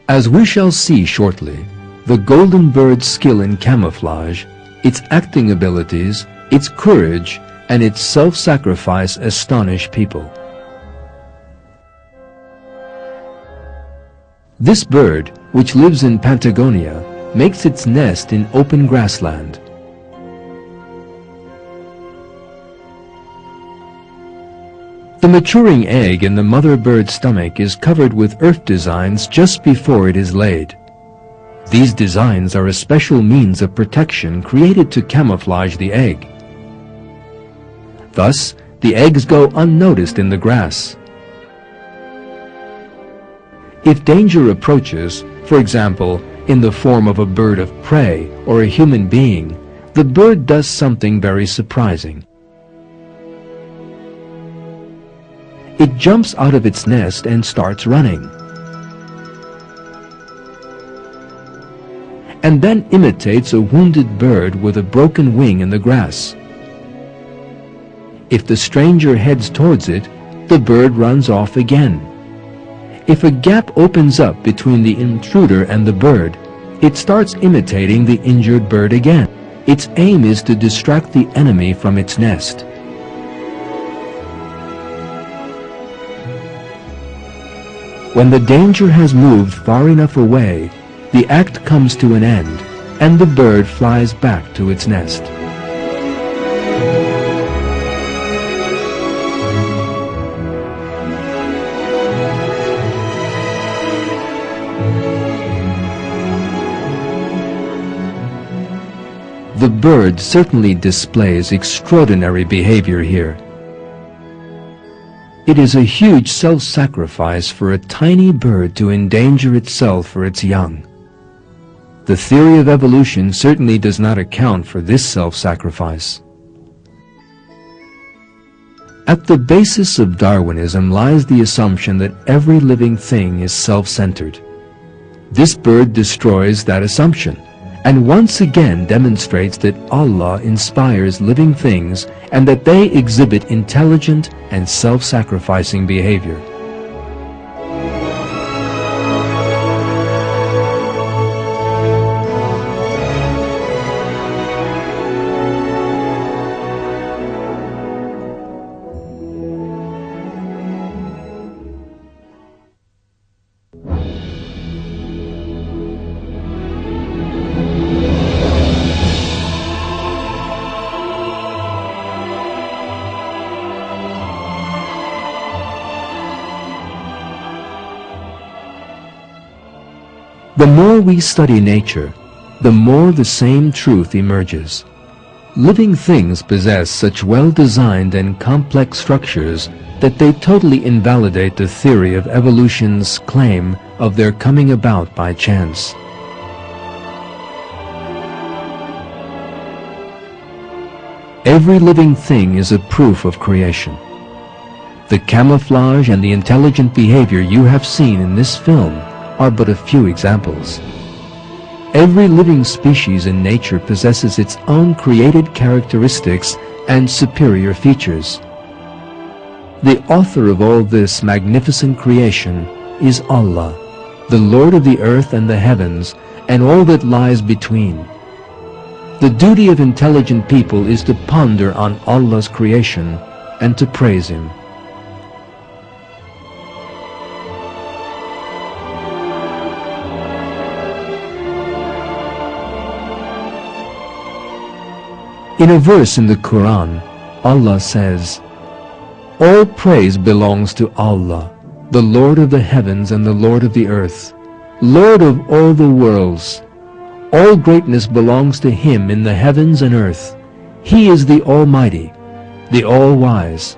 As we shall see shortly, the golden bird's skill in camouflage, its acting abilities, its courage, and its self-sacrifice astonish people. This bird, which lives in Patagonia, makes its nest in open grassland. The maturing egg in the mother bird's stomach is covered with earth designs just before it is laid. These designs are a special means of protection created to camouflage the egg. Thus, the eggs go unnoticed in the grass. If danger approaches, for example, in the form of a bird of prey or a human being, the bird does something very surprising. It jumps out of its nest and starts running, and then imitates a wounded bird with a broken wing in the grass. If the stranger heads towards it, the bird runs off again. If a gap opens up between the intruder and the bird, it starts imitating the injured bird again. Its aim is to distract the enemy from its nest. When the danger has moved far enough away, the act comes to an end, and the bird flies back to its nest. The bird certainly displays extraordinary behavior here. It is a huge self-sacrifice for a tiny bird to endanger itself for its young. The theory of evolution certainly does not account for this self-sacrifice. At the basis of Darwinism lies the assumption that every living thing is self-centered. This bird destroys that assumption, and once again demonstrates that Allah inspires living things and that they exhibit intelligent and self-sacrificing behavior. The more we study nature, the more the same truth emerges. Living things possess such well-designed and complex structures that they totally invalidate the theory of evolution's claim of their coming about by chance. Every living thing is a proof of creation. The camouflage and the intelligent behavior you have seen in this film are but a few examples. Every living species in nature possesses its own created characteristics and superior features. The author of all this magnificent creation is Allah, the Lord of the earth and the heavens, and all that lies between. The duty of intelligent people is to ponder on Allah's creation and to praise Him. In a verse in the Quran, Allah says, "All praise belongs to Allah, the Lord of the heavens and the Lord of the earth, Lord of all the worlds. All greatness belongs to Him in the heavens and earth. He is the Almighty, the All-Wise,